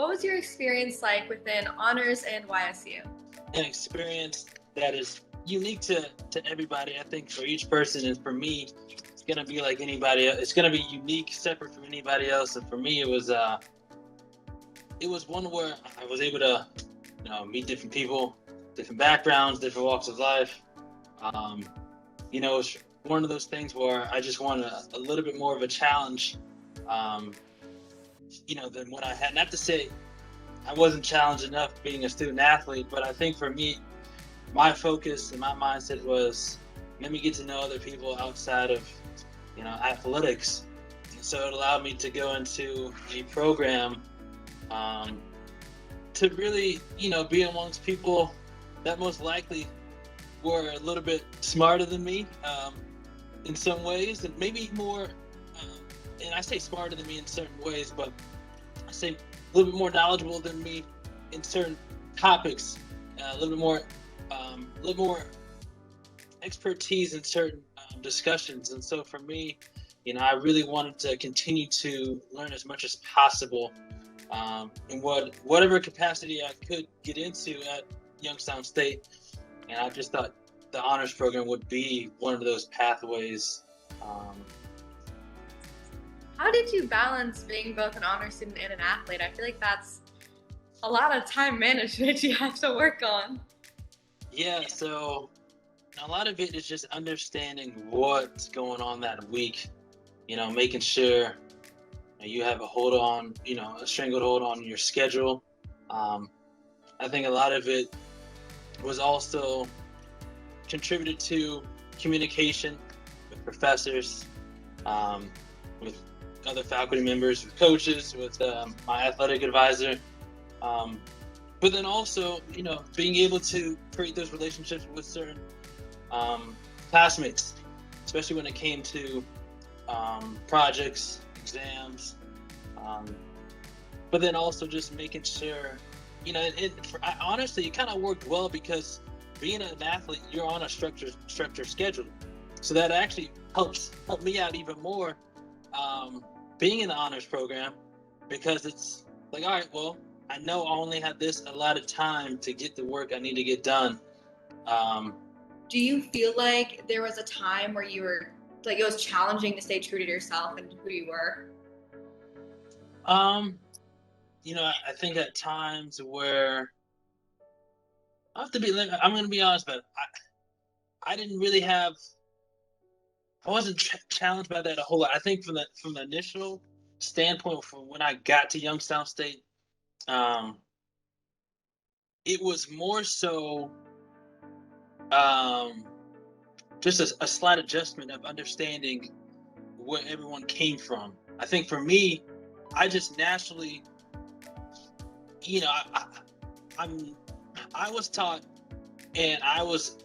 what was your experience like within honors and YSU? An experience that is unique to everybody. I think for each person, and for me, it's gonna be like anybody else. It's gonna be unique, separate from anybody else. And for me, it was one where I was able to, meet different people, different backgrounds, different walks of life. It's one of those things where I just wanted a little bit more of a challenge, than what I had. Not to say I wasn't challenged enough being a student athlete, but I think for me, my focus and my mindset was, let me get to know other people outside of, athletics. And so it allowed me to go into a program to really, be amongst people that most likely were a little bit smarter than me in some ways, and maybe more, and I say smarter than me in certain ways, but I say a little bit more knowledgeable than me in certain topics, a little more expertise in certain discussions. And so for me, I really wanted to continue to learn as much as possible in whatever capacity I could get into at Youngstown State. And I just thought the honors program would be one of those pathways. How did you balance being both an honor student and an athlete? I feel like that's a lot of time management you have to work on. Yeah, so a lot of it is just understanding what's going on that week, making sure you have a strangled hold on your schedule. I think a lot of it was also contributed to communication with professors, with other faculty members, with coaches, with my athletic advisor. But then also, being able to create those relationships with certain classmates, especially when it came to projects, exams. But then also just making sure, honestly, it kind of worked well because being an athlete, you're on a structured schedule. So that actually helped me out even more being in the honors program, because it's like, all right, well, I know I only have this allotted time to get the work I need to get done. Do you feel like there was a time where you were like it was challenging to stay true to yourself and who you were? I think at times where I'm going to be honest, but I didn't really I wasn't challenged by that a whole lot. I think from the initial standpoint, from when I got to Youngstown State, it was more so just a slight adjustment of understanding where everyone came from. I think for me, I just naturally, I was taught, and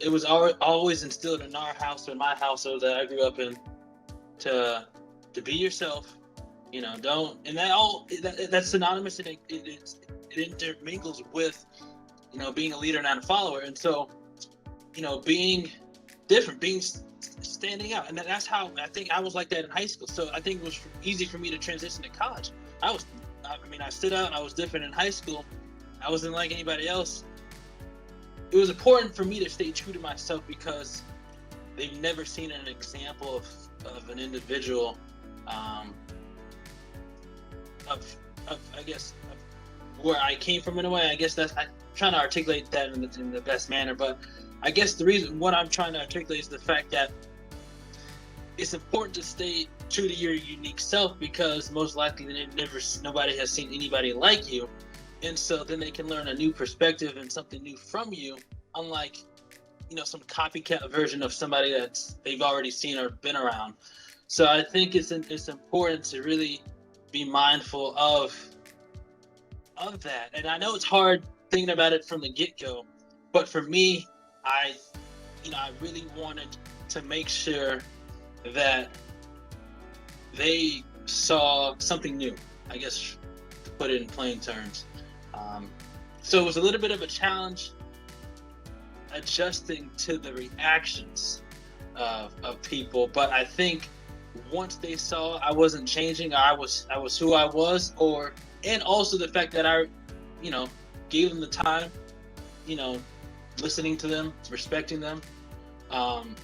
it was always instilled in our house, or in my household that I grew up in, to be yourself. That's synonymous, and it intermingles with, being a leader, not a follower. And so, being different, standing out. And that's how I think I was like that in high school. So I think it was easy for me to transition to college. I stood out. I was different in high school. I wasn't like anybody else. It was important for me to stay true to myself because they've never seen an example of an individual, of where I came from in a way. I guess I'm trying to articulate that in the best manner, but I guess the reason what I'm trying to articulate is the fact that it's important to stay true to your unique self, because most likely nobody has seen anybody like you, and so then they can learn a new perspective and something new from you, unlike some copycat version of somebody that they've already seen or been around. So I think it's important to really be mindful of that. And I know it's hard thinking about it from the get-go, but for me, I really wanted to make sure that they saw something new, I guess, to put it in plain terms. So it was a little bit of a challenge adjusting to the reactions of people, but I think once they saw I wasn't changing, I was who I was, or and also the fact that I, you know, gave them the time, you know, listening to them, respecting them, um,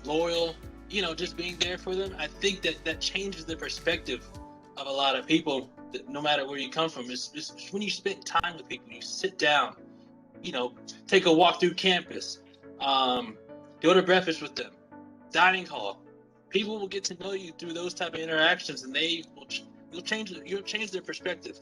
loyal, you know, just being there for them. I think that changes the perspective of a lot of people, that no matter where you come from. It's when you spend time with people, you sit down, you know, take a walk through campus, go to breakfast with them, dining hall. People will get to know you through those type of interactions, and you'll change their perspective.